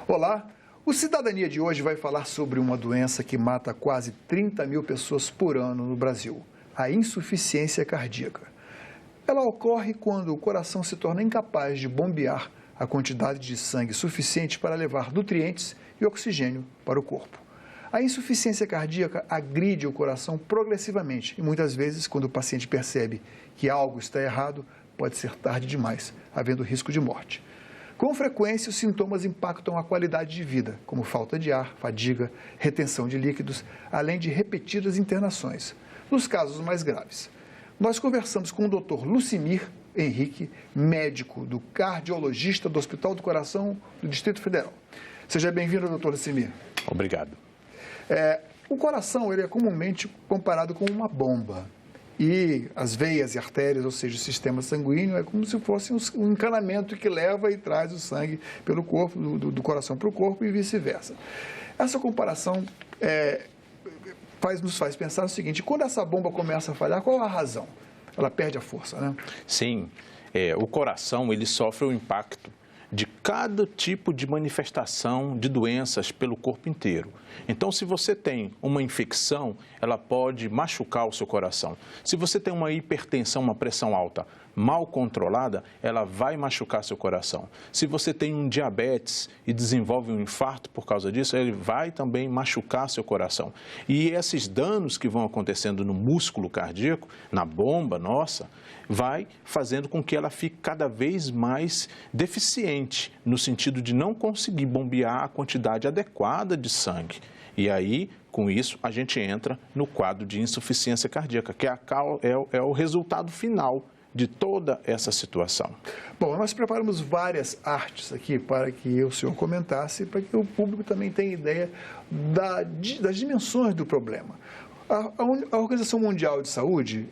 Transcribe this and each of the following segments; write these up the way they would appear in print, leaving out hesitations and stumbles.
Olá, o Cidadania de hoje vai falar sobre uma doença que mata quase 30 mil pessoas por ano no Brasil, a insuficiência cardíaca. Ela ocorre quando o coração se torna incapaz de bombear a quantidade de sangue suficiente para levar nutrientes e oxigênio para o corpo. A insuficiência cardíaca agride o coração progressivamente e muitas vezes, quando o paciente percebe que algo está errado, pode ser tarde demais, havendo risco de morte. Com frequência, os sintomas impactam a qualidade de vida, como falta de ar, fadiga, retenção de líquidos, além de repetidas internações, nos casos mais graves. Nós conversamos com o Dr. Lucimir Henrique, médico do cardiologista do Hospital do Coração do Distrito Federal. Seja bem-vindo, Dr. Lucimir. Obrigado. O coração ele é comumente comparado com uma bomba. E as veias e artérias, ou seja, o sistema sanguíneo, é como se fosse um encanamento que leva e traz o sangue pelo corpo, do coração para o corpo e vice-versa. Essa comparação nos faz pensar o seguinte: quando essa bomba começa a falhar, qual a razão? Ela perde a força, né? Sim, o coração ele sofre o impacto de cada tipo de manifestação de doenças pelo corpo inteiro. Então, se você tem uma infecção, ela pode machucar o seu coração. Se você tem uma hipertensão, uma pressão alta mal controlada, ela vai machucar seu coração. Se você tem um diabetes e desenvolve um infarto por causa disso, ele vai também machucar seu coração. E esses danos que vão acontecendo no músculo cardíaco, na bomba nossa, vai fazendo com que ela fique cada vez mais deficiente, no sentido de não conseguir bombear a quantidade adequada de sangue. E aí, com isso, a gente entra no quadro de insuficiência cardíaca, que é o resultado final de toda essa situação. Bom, nós preparamos várias artes aqui para que o senhor comentasse, para que o público também tenha ideia das dimensões do problema. A Organização Mundial de Saúde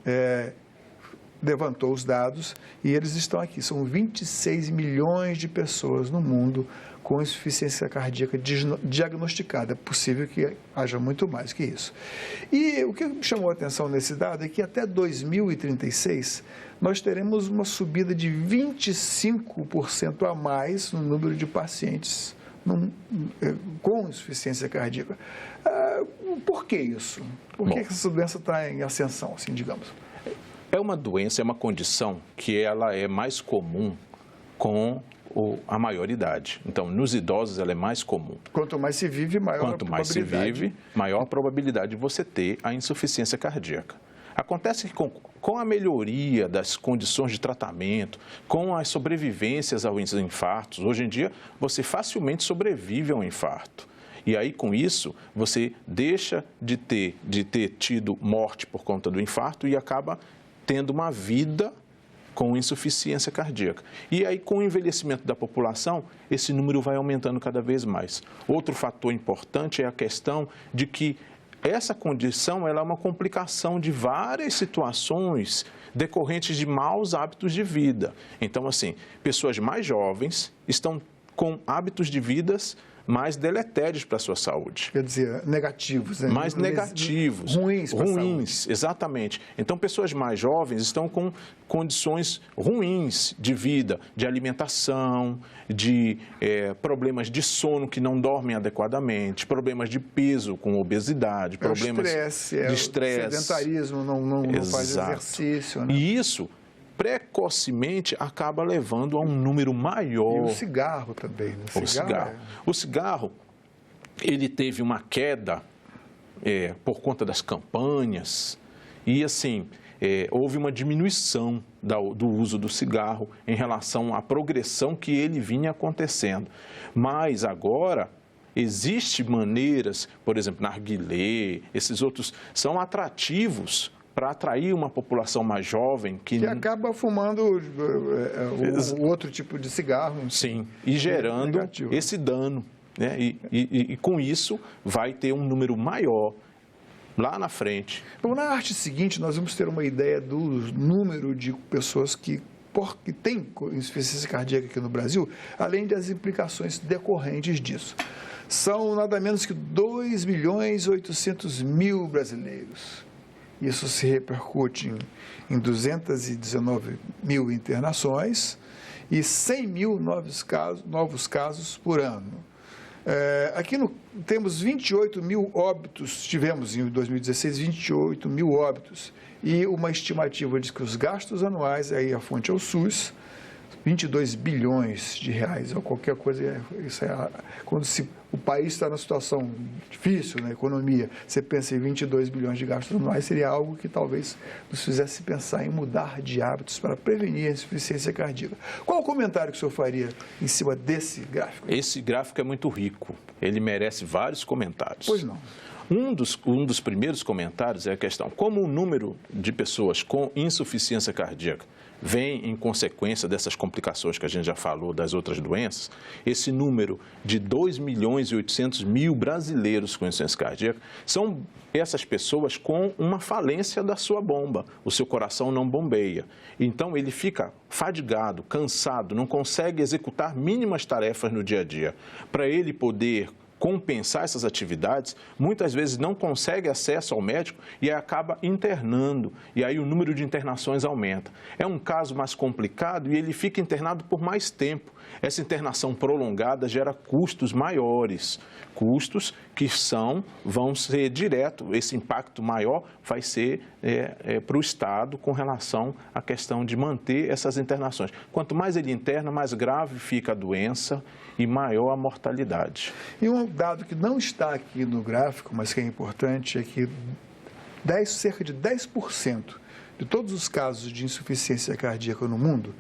levantou os dados e eles estão aqui. São 26 milhões de pessoas no mundo com insuficiência cardíaca diagnosticada. É possível que haja muito mais que isso. E o que me chamou a atenção nesse dado é que até 2036 nós teremos uma subida de 25% a mais no número de pacientes com insuficiência cardíaca. Por que isso? Por que essa doença está em ascensão, assim, digamos? É uma doença, é uma condição que ela é mais comum com a maioridade. Então, nos idosos ela é mais comum. Quanto mais se vive, maior a probabilidade. Quanto mais se vive, maior a probabilidade de você ter a insuficiência cardíaca. Acontece que com a melhoria das condições de tratamento, com as sobrevivências aos infartos, hoje em dia você facilmente sobrevive a um infarto. E aí, com isso, você deixa de ter tido morte por conta do infarto e acaba tendo uma vida com insuficiência cardíaca. E aí, com o envelhecimento da população, esse número vai aumentando cada vez mais. Outro fator importante é a questão de que essa condição ela é uma complicação de várias situações decorrentes de maus hábitos de vida. Então, assim, pessoas mais jovens estão com hábitos de vidas mais deletérios para a sua saúde. Quer dizer, negativos, né? Mais negativos. Ruins para a saúde. Exatamente. Então, pessoas mais jovens estão com condições ruins de vida, de alimentação, de problemas de sono que não dormem adequadamente, problemas de peso com obesidade, problemas de estresse. Sedentarismo, não faz exercício. Né? E isso precocemente acaba levando a um número maior. E o cigarro também. Né? O cigarro, ele teve uma queda por conta das campanhas e, assim, houve uma diminuição do uso do cigarro em relação à progressão que ele vinha acontecendo. Mas agora existem maneiras, por exemplo, narguilé, esses outros são atrativos para atrair uma população mais jovem que acaba fumando o outro tipo de cigarro. Sim, e gerando esse dano, né? E com isso vai ter um número maior lá na frente. Bom, na arte seguinte nós vamos ter uma ideia do número de pessoas que têm insuficiência cardíaca aqui no Brasil, além das implicações decorrentes disso. São nada menos que 2.800.000 brasileiros. Isso se repercute em 219 mil internações e 100 mil novos casos por ano. Temos 28 mil óbitos, tivemos em 2016 28 mil óbitos, e uma estimativa diz que os gastos anuais, aí a fonte é o SUS, 22 bilhões de reais, ou qualquer coisa, quando o país está numa situação difícil na economia, você pensa em 22 bilhões de gastos anuais, seria algo que talvez nos fizesse pensar em mudar de hábitos para prevenir a insuficiência cardíaca. Qual o comentário que o senhor faria em cima desse gráfico? Esse gráfico é muito rico, ele merece vários comentários. Pois não. Um dos primeiros comentários é a questão, como o número de pessoas com insuficiência cardíaca vem em consequência dessas complicações que a gente já falou das outras doenças, esse número de 2.800.000 brasileiros com insuficiência cardíaca são essas pessoas com uma falência da sua bomba, o seu coração não bombeia. Então ele fica fadigado, cansado, não consegue executar mínimas tarefas no dia a dia. Para ele poder compensar essas atividades, muitas vezes não consegue acesso ao médico e acaba internando, e aí o número de internações aumenta. É um caso mais complicado e ele fica internado por mais tempo. Essa internação prolongada gera custos maiores, custos que vão ser direto, esse impacto maior vai ser para o Estado com relação à questão de manter essas internações. Quanto mais ele interna, mais grave fica a doença e maior a mortalidade. E um dado que não está aqui no gráfico, mas que é importante, é que cerca de 10% de todos os casos de insuficiência cardíaca no mundo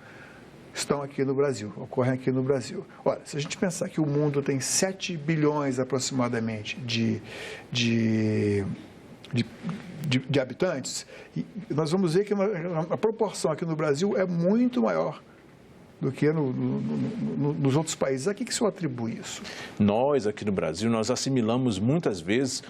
estão aqui no Brasil, ocorrem aqui no Brasil. Olha, se a gente pensar que o mundo tem 7 bilhões aproximadamente de habitantes, nós vamos ver que a proporção aqui no Brasil é muito maior do que nos outros países. A que o senhor atribui isso? Nós, aqui no Brasil, nós assimilamos muitas vezes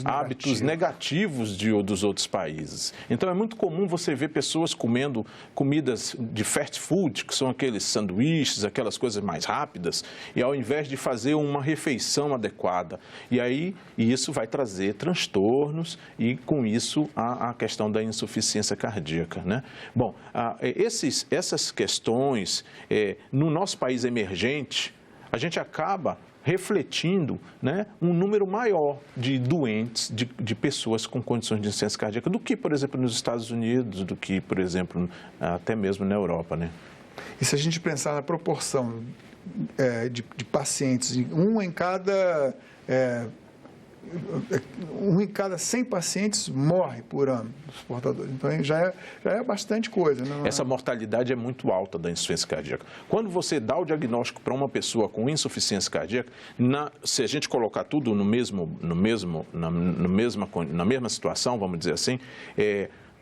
hábitos negativos dos outros países. Então, é muito comum você ver pessoas comendo comidas de fast food, que são aqueles sanduíches, aquelas coisas mais rápidas, e ao invés de fazer uma refeição adequada. E isso vai trazer transtornos e, com isso, a questão da insuficiência cardíaca, né? Bom, essas questões, no nosso país emergente, a gente acaba refletindo, né, um número maior de doentes, de pessoas com condições de insuficiência cardíaca do que, por exemplo, nos Estados Unidos, do que, por exemplo, até mesmo na Europa, né? E se a gente pensar na proporção de pacientes, um em cada 100 pacientes morre por ano dos portadores. Então, já é bastante coisa. Não Essa mortalidade é muito alta da insuficiência cardíaca. Quando você dá o diagnóstico para uma pessoa com insuficiência cardíaca, se a gente colocar tudo na mesma situação, vamos dizer assim,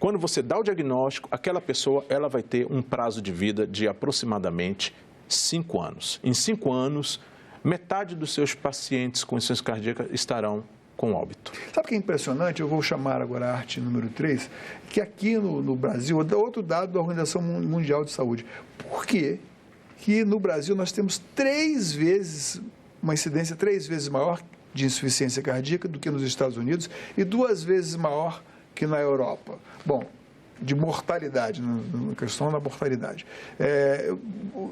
quando você dá o diagnóstico, aquela pessoa ela vai ter um prazo de vida de aproximadamente 5 anos. Em 5 anos, metade dos seus pacientes com insuficiência cardíaca estarão com óbito. Sabe o que é impressionante? Eu vou chamar agora a arte número 3, que aqui no Brasil, outro dado da Organização Mundial de Saúde. Por que no Brasil nós temos uma incidência 3 vezes maior de insuficiência cardíaca do que nos Estados Unidos e 2 vezes maior que na Europa? Bom, de mortalidade, na questão da mortalidade.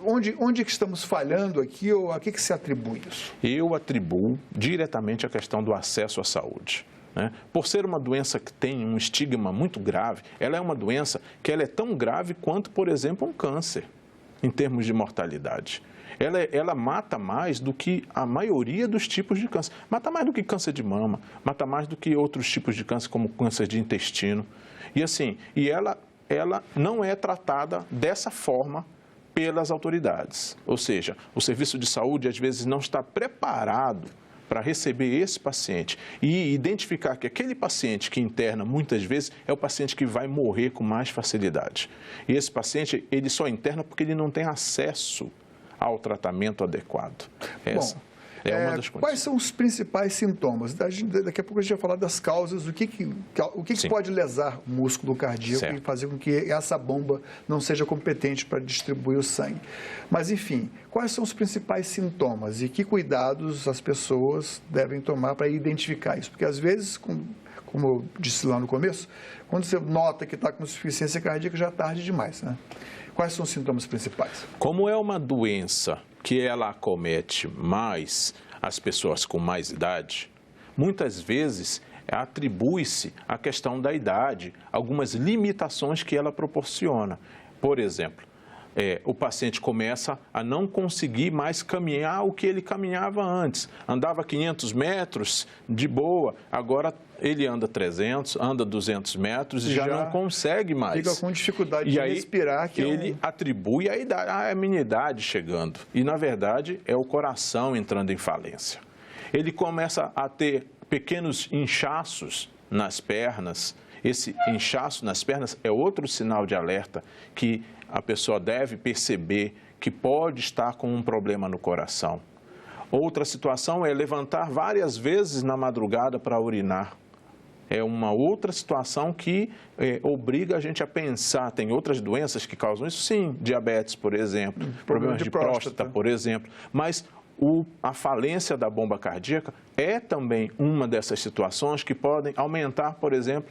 Onde é que estamos falhando aqui ou a que se atribui isso? Eu atribuo diretamente a questão do acesso à saúde, né? Por ser uma doença que tem um estigma muito grave, ela é uma doença que ela é tão grave quanto, por exemplo, um câncer, em termos de mortalidade. Ela mata mais do que a maioria dos tipos de câncer. Mata mais do que câncer de mama, mata mais do que outros tipos de câncer, como câncer de intestino. E ela não é tratada dessa forma pelas autoridades. Ou seja, o serviço de saúde, às vezes, não está preparado para receber esse paciente e identificar que aquele paciente que interna, muitas vezes, é o paciente que vai morrer com mais facilidade. E esse paciente, ele só interna porque ele não tem acesso ao tratamento adequado. Essa é uma das condições. Quais são os principais sintomas? Daqui a pouco a gente vai falar das causas, o que pode lesar o músculo cardíaco e fazer com que essa bomba não seja competente para distribuir o sangue. Mas, enfim, quais são os principais sintomas e que cuidados as pessoas devem tomar para identificar isso? Porque, às vezes, como eu disse lá no começo, quando você nota que está com insuficiência cardíaca, já é tarde demais, né? Quais são os sintomas principais? Como é uma doença que ela acomete mais as pessoas com mais idade, muitas vezes atribui-se à questão da idade, algumas limitações que ela proporciona. Por exemplo, o paciente começa a não conseguir mais caminhar o que ele caminhava antes. Andava 500 metros de boa, agora ele anda 300, anda 200 metros e já não consegue mais. Fica com dificuldade de respirar. Ele atribui a idade, a minha idade chegando. E, na verdade, é o coração entrando em falência. Ele começa a ter pequenos inchaços nas pernas. Esse inchaço nas pernas é outro sinal de alerta que a pessoa deve perceber que pode estar com um problema no coração. Outra situação é levantar várias vezes na madrugada para urinar. É uma outra situação que obriga a gente a pensar. Tem outras doenças que causam isso? Sim, diabetes, por exemplo, problemas de próstata, por exemplo. Mas a falência da bomba cardíaca é também uma dessas situações que podem aumentar, por exemplo,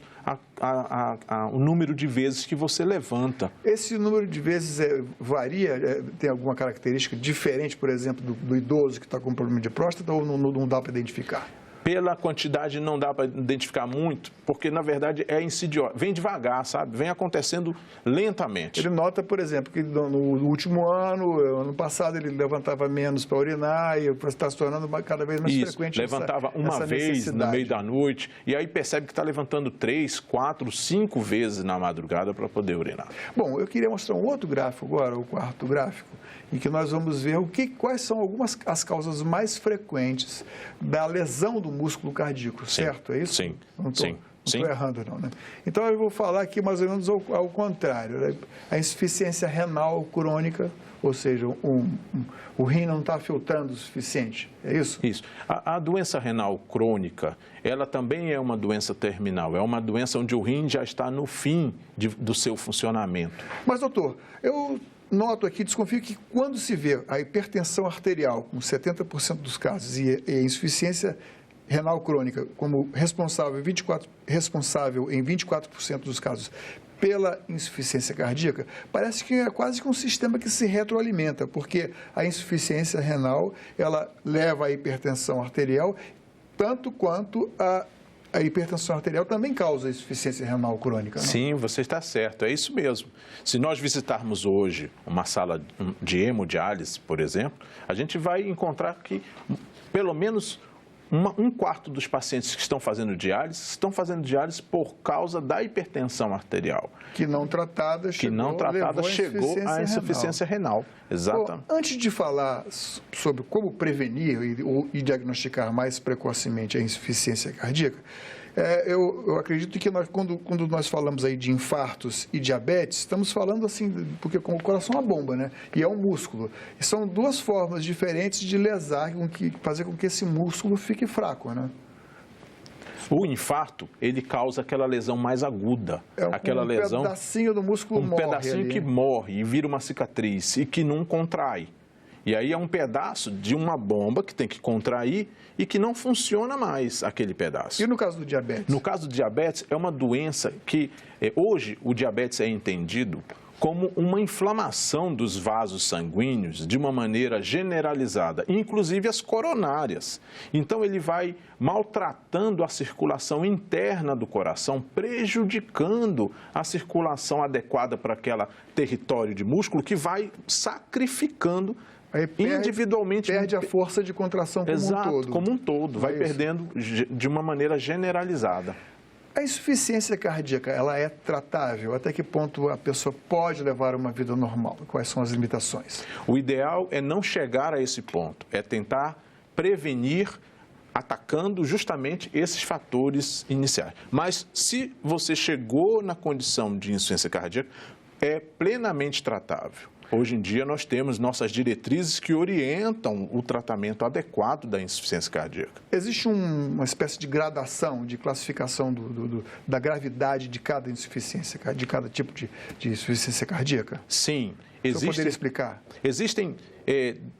o número de vezes que você levanta. Esse número de vezes varia? Tem alguma característica diferente, por exemplo, do idoso que está com problema de próstata ou não dá para identificar? Pela quantidade não dá para identificar muito, porque na verdade é insidioso, vem devagar, sabe? Vem acontecendo lentamente. Ele nota, por exemplo, que no último ano passado, ele levantava menos para urinar e está se tornando cada vez mais frequente. Levantava uma vez no meio da noite e aí percebe que está levantando 3, 4, 5 vezes na madrugada para poder urinar. Bom, eu queria mostrar um outro gráfico agora, o quarto gráfico, em que nós vamos ver quais são as causas mais frequentes da lesão do músculo cardíaco, certo? É isso? Sim, Não estou errando, não, né? Então, eu vou falar aqui mais ou menos ao contrário. Né? A insuficiência renal crônica, ou seja, o rim não está filtrando o suficiente, é isso? Isso. A doença renal crônica, ela também é uma doença terminal, é uma doença onde o rim já está no fim do seu funcionamento. Mas, doutor, eu noto aqui, desconfio que quando se vê a hipertensão arterial com 70% dos casos e a insuficiência renal crônica como responsável em 24% dos casos pela insuficiência cardíaca, parece que é quase que um sistema que se retroalimenta, porque a insuficiência renal, ela leva à hipertensão arterial, tanto quanto a hipertensão arterial também causa insuficiência renal crônica, não? Sim, você está certo, é isso mesmo. Se nós visitarmos hoje uma sala de hemodiálise, por exemplo, a gente vai encontrar que pelo menos um quarto dos pacientes que estão fazendo diálise por causa da hipertensão arterial. Que não tratada chegou à insuficiência renal. Exatamente. Bom, antes de falar sobre como prevenir e diagnosticar mais precocemente a insuficiência cardíaca, eu acredito que quando nós falamos aí de infartos e diabetes, estamos falando assim, porque com o coração é uma bomba, né? E é um músculo. E são duas formas diferentes de lesar, fazer com que esse músculo fique fraco, né? O infarto, ele causa aquela lesão mais aguda. Aquela lesão, pedacinho do músculo morre. Um pedacinho que morre e vira uma cicatriz e que não contrai. E aí é um pedaço de uma bomba que tem que contrair e que não funciona mais aquele pedaço. E no caso do diabetes? No caso do diabetes, é uma doença que hoje o diabetes é entendido como uma inflamação dos vasos sanguíneos de uma maneira generalizada, inclusive as coronárias. Então, ele vai maltratando a circulação interna do coração, prejudicando a circulação adequada para aquele território de músculo que vai sacrificando individualmente. Perde a força de contração como um todo. Como um todo, vai perdendo de uma maneira generalizada. A insuficiência cardíaca, ela é tratável? Até que ponto a pessoa pode levar uma vida normal? Quais são as limitações? O ideal é não chegar a esse ponto, é tentar prevenir atacando justamente esses fatores iniciais. Mas se você chegou na condição de insuficiência cardíaca, é plenamente tratável. Hoje em dia, nós temos nossas diretrizes que orientam o tratamento adequado da insuficiência cardíaca. Existe uma espécie de gradação, de classificação da gravidade de cada insuficiência, de cada tipo de insuficiência cardíaca? Sim. Você poderia explicar? Existem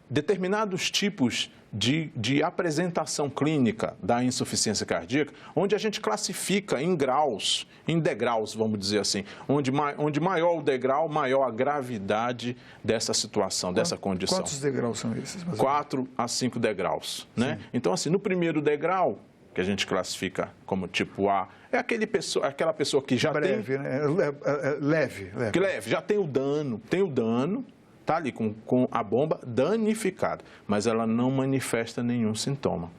determinados tipos de apresentação clínica da insuficiência cardíaca, onde a gente classifica em graus, em degraus, vamos dizer assim, onde maior o degrau, maior a gravidade dessa situação, dessa condição. Quantos degraus são esses? 4 a 5 degraus, né? Então, assim, no primeiro degrau, que a gente classifica como tipo A, é aquela pessoa que já breve, tem... né? Leve. Que leve, já tem o dano, está ali com a bomba danificada, mas ela não manifesta nenhum sintoma,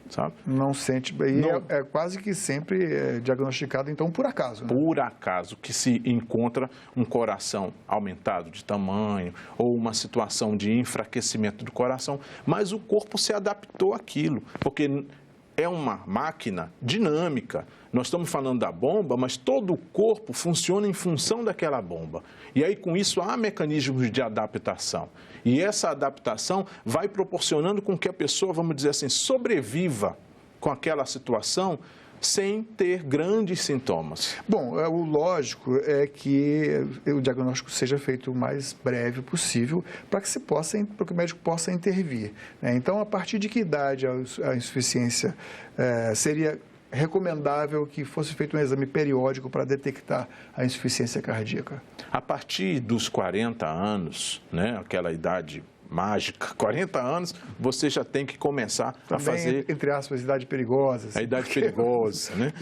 sabe? Não sente, e não, é quase que sempre diagnosticado, então, por acaso. Né? Por acaso que se encontra um coração aumentado de tamanho ou uma situação de enfraquecimento do coração, mas o corpo se adaptou àquilo, porque é uma máquina dinâmica. Nós estamos falando da bomba, mas todo o corpo funciona em função daquela bomba. E aí, com isso, há mecanismos de adaptação. E essa adaptação vai proporcionando com que a pessoa, vamos dizer assim, sobreviva com aquela situação sem ter grandes sintomas. Bom, o lógico é que o diagnóstico seja feito o mais breve possível para que o médico possa intervir. Né? Então, a partir de que idade a insuficiência seria recomendável que fosse feito um exame periódico para detectar a insuficiência cardíaca? A partir dos 40 anos, né, aquela idade mágica, 40 anos, você já tem que começar também, a fazer... entre aspas, idade perigosa. Assim. A idade perigosa, né?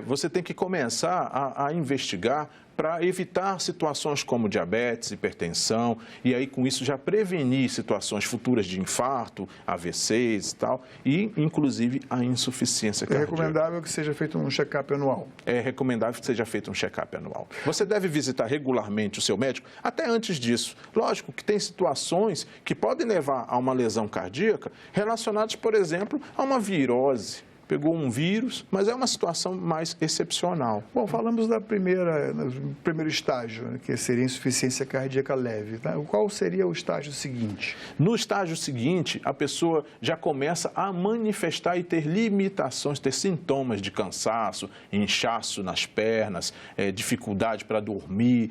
Você tem que começar a investigar para evitar situações como diabetes, hipertensão, e aí com isso já prevenir situações futuras de infarto, AVCs e tal, e inclusive a insuficiência cardíaca. É recomendável que seja feito um check-up anual? É recomendável que seja feito um check-up anual. Você deve visitar regularmente o seu médico, até antes disso. Lógico que tem situações que podem levar a uma lesão cardíaca relacionadas, por exemplo, a uma virose. Pegou um vírus, mas é uma situação mais excepcional. Bom, falamos do primeiro estágio, que seria insuficiência cardíaca leve. Tá? Qual seria o estágio seguinte? No estágio seguinte, a pessoa já começa a manifestar e ter limitações, ter sintomas de cansaço, inchaço nas pernas, dificuldade para dormir,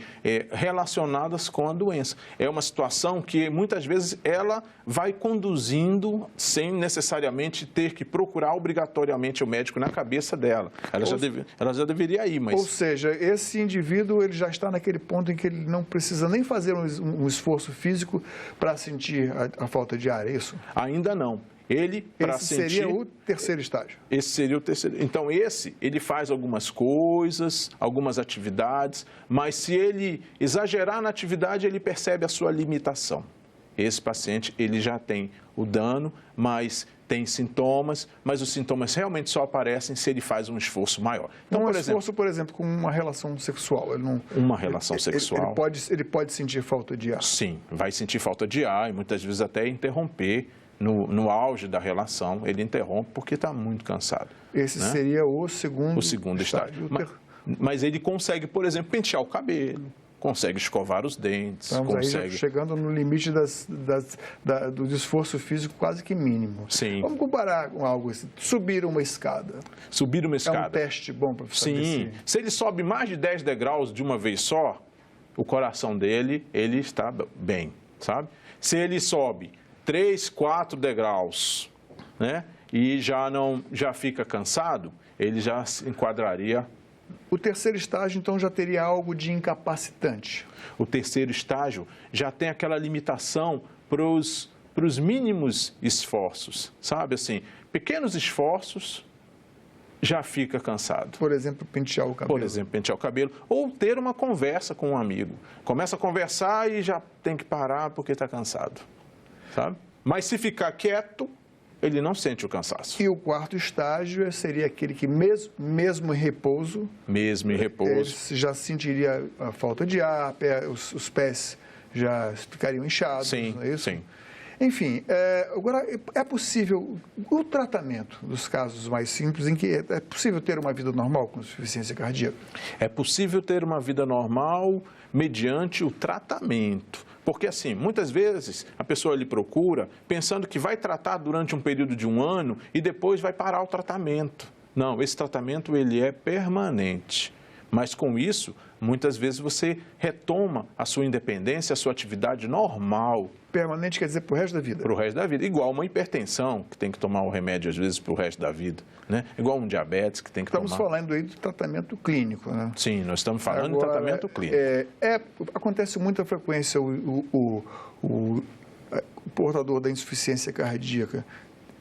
relacionadas com a doença. É uma situação que muitas vezes ela vai conduzindo sem necessariamente ter que procurar obrigatoriamente o médico na cabeça dela. Ela já deveria ir, mas... Ou seja, esse indivíduo ele já está naquele ponto em que ele não precisa nem fazer um esforço físico para sentir a falta de ar, é isso? Ainda não. Esse seria o terceiro estágio? Esse seria o terceiro. Então, ele faz algumas coisas, algumas atividades, mas se ele exagerar na atividade, ele percebe a sua limitação. Esse paciente, ele já tem o dano, mas tem sintomas, mas os sintomas realmente só aparecem se ele faz um esforço maior. Então, esforço, por exemplo, com uma relação sexual. Uma relação sexual. Ele pode sentir falta de ar? Sim, vai sentir falta de ar e muitas vezes até interromper. No auge da relação, ele interrompe porque está muito cansado. Esse seria o segundo estágio. Mas ele consegue, por exemplo, pentear o cabelo, consegue escovar os dentes. Estamos aí já chegando no limite do esforço físico quase que mínimo. Sim. Vamos comparar com algo assim, subir uma escada. Subir uma escada. É um teste bom para saber. Sim. Se ele sobe mais de 10 degraus de uma vez só, o coração dele, ele está bem, sabe? Se ele sobe 3, 4 degraus, né? E já fica cansado, ele já se enquadraria. O terceiro estágio, então, já teria algo de incapacitante. O terceiro estágio já tem aquela limitação para os mínimos esforços, sabe? Assim, pequenos esforços já fica cansado. Por exemplo, pentear o cabelo. Por exemplo, pentear o cabelo. Ou ter uma conversa com um amigo. Começa a conversar e já tem que parar porque está cansado, sabe? Mas se ficar quieto, ele não sente o cansaço. E o quarto estágio seria aquele que mesmo em repouso... Mesmo em repouso. Ele já sentiria a falta de ar, os pés já ficariam inchados, sim, não é isso? Sim. Enfim, agora é possível, o tratamento dos casos mais simples, em que é possível ter uma vida normal com insuficiência cardíaca? É possível ter uma vida normal mediante o tratamento. Porque, assim, muitas vezes a pessoa lhe procura pensando que vai tratar durante um período de 1 ano e depois vai parar o tratamento. Não, esse tratamento ele é permanente. Mas com isso, muitas vezes você retoma a sua independência, a sua atividade normal. Permanente quer dizer para o resto da vida? Para o resto da vida. Igual uma hipertensão, que tem que tomar o remédio às vezes para o resto da vida. Né? Igual um diabetes que tem que Estamos tomar. falando aí do tratamento clínico, né? Sim, nós estamos falando de tratamento clínico. Acontece com muita frequência o portador da insuficiência cardíaca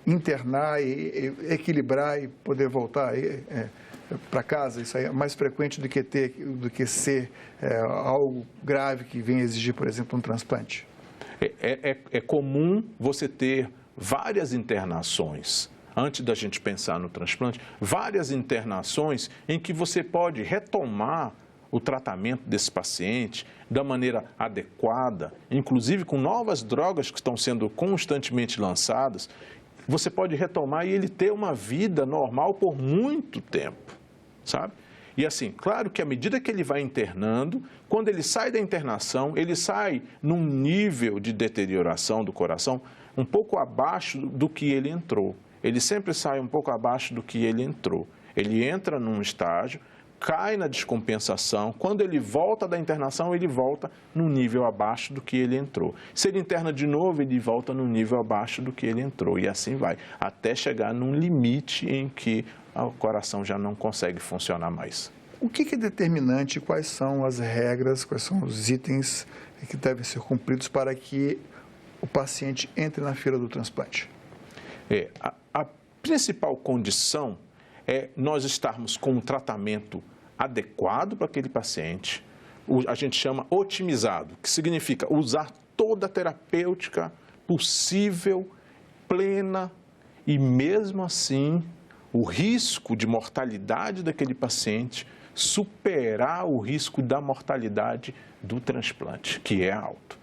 internar e equilibrar e poder voltar para casa. Isso aí é mais frequente do que ser algo grave que venha exigir, por exemplo, um transplante. É comum você ter várias internações, antes da gente pensar no transplante, várias internações em que você pode retomar o tratamento desse paciente da maneira adequada, inclusive com novas drogas que estão sendo constantemente lançadas, você pode retomar e ele ter uma vida normal por muito tempo, sabe? E assim, claro que à medida que ele vai internando, quando ele sai da internação, ele sai num nível de deterioração do coração um pouco abaixo do que ele entrou. Ele sempre sai um pouco abaixo do que ele entrou. Ele entra num estágio, cai na descompensação. Quando ele volta da internação, ele volta num nível abaixo do que ele entrou. Se ele interna de novo, ele volta num nível abaixo do que ele entrou. E assim vai, até chegar num limite em que o coração já não consegue funcionar mais. O que é determinante? Quais são as regras, quais são os itens que devem ser cumpridos para que o paciente entre na fila do transplante? A principal condição é nós estarmos com um tratamento adequado para aquele paciente, a gente chama otimizado, que significa usar toda a terapêutica possível, plena, e mesmo assim o risco de mortalidade daquele paciente superar o risco da mortalidade do transplante, que é alto.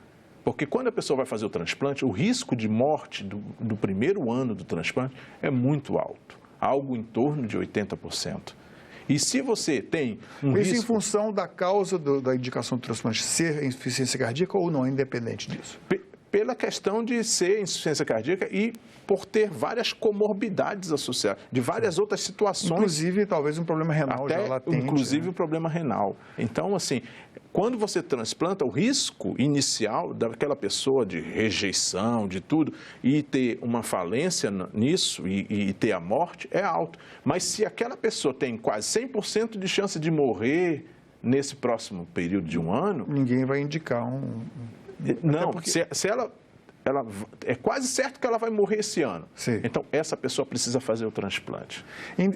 Porque quando a pessoa vai fazer o transplante, o risco de morte do primeiro ano do transplante é muito alto, algo em torno de 80%. E se você tem um risco... Isso em função da causa da indicação do transplante ser insuficiência cardíaca ou não, independente disso? Pela questão de ser insuficiência cardíaca e por ter várias comorbidades associadas, de várias outras situações. Inclusive, talvez um problema renal já latente. Inclusive, o problema renal. Então, assim, quando você transplanta, o risco inicial daquela pessoa de rejeição, de tudo, e ter uma falência nisso e ter a morte é alto. Mas se aquela pessoa tem quase 100% de chance de morrer nesse próximo período de um ano... Ninguém vai indicar Não, porque... se ela é quase certo que ela vai morrer esse ano. Sim. Então, essa pessoa precisa fazer o transplante.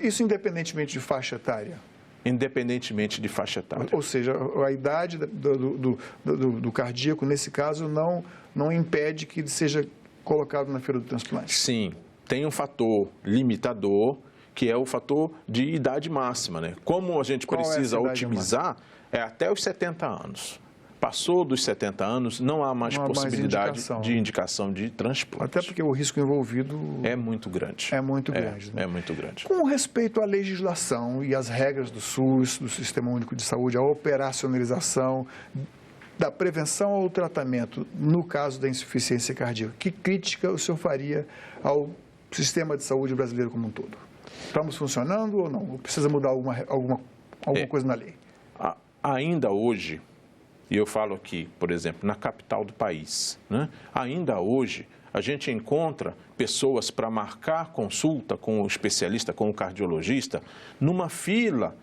Isso independentemente de faixa etária? Independentemente de faixa etária. Ou seja, a idade do cardíaco, nesse caso, não impede que ele seja colocado na fila do transplante? Sim, tem um fator limitador, que é o fator de idade máxima, né? Como a gente precisa otimizar, é até os 70 anos. Passou dos 70 anos, não há mais possibilidade de indicação de transplante. Até porque o risco envolvido... É muito grande. É muito grande. É muito grande. Com respeito à legislação e às regras do SUS, do Sistema Único de Saúde, a operacionalização da prevenção ao tratamento no caso da insuficiência cardíaca, que crítica o senhor faria ao sistema de saúde brasileiro como um todo? Estamos funcionando ou não? Ou precisa mudar alguma coisa na lei? Ainda hoje... E eu falo aqui, por exemplo, na capital do país, né? Ainda hoje, a gente encontra pessoas para marcar consulta com o especialista, com o cardiologista, numa fila,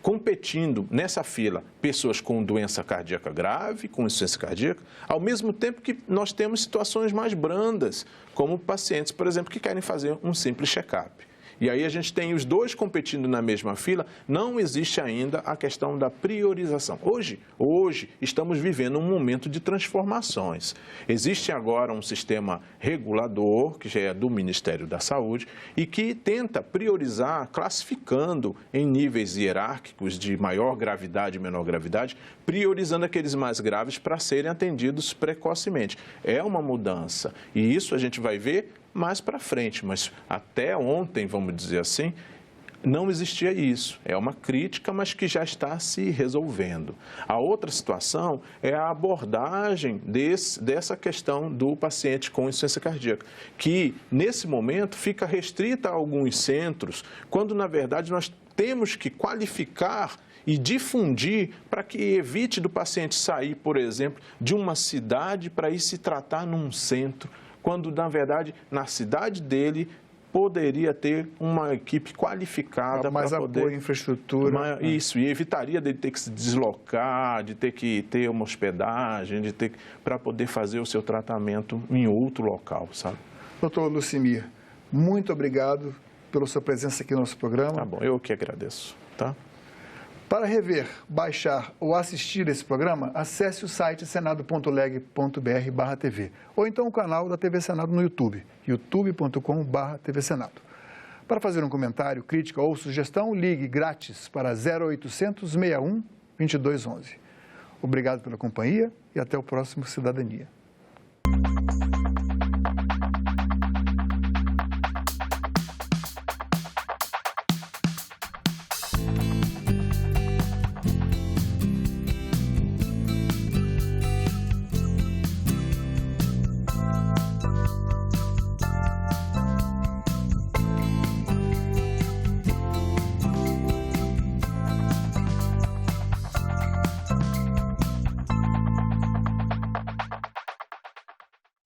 competindo nessa fila, pessoas com doença cardíaca grave, com insuficiência cardíaca, ao mesmo tempo que nós temos situações mais brandas, como pacientes, por exemplo, que querem fazer um simples check-up. E aí a gente tem os dois competindo na mesma fila, não existe ainda a questão da priorização. Hoje estamos vivendo um momento de transformações. Existe agora um sistema regulador, que já é do Ministério da Saúde, e que tenta priorizar, classificando em níveis hierárquicos de maior gravidade e menor gravidade, priorizando aqueles mais graves para serem atendidos precocemente. É uma mudança, e isso a gente vai ver mais para frente, mas até ontem, vamos dizer assim, não existia isso. É uma crítica, mas que já está se resolvendo. A outra situação é a abordagem dessa questão do paciente com insuficiência cardíaca, que nesse momento fica restrita a alguns centros, quando na verdade nós temos que qualificar e difundir para que evite do paciente sair, por exemplo, de uma cidade para ir se tratar num centro, quando, na verdade, na cidade dele poderia ter uma equipe qualificada mais para poder... apoio, infraestrutura. Isso, e evitaria de ter que se deslocar, de ter que ter uma hospedagem, para poder fazer o seu tratamento em outro local, sabe? Doutor Lucimir, muito obrigado pela sua presença aqui no nosso programa. Tá bom, eu que agradeço, tá? Para rever, baixar ou assistir esse programa, acesse o site senado.leg.br/TV ou então o canal da TV Senado no YouTube, youtube.com/TV Senado. Para fazer um comentário, crítica ou sugestão, ligue grátis para 0800 61 2211. Obrigado pela companhia e até o próximo Cidadania.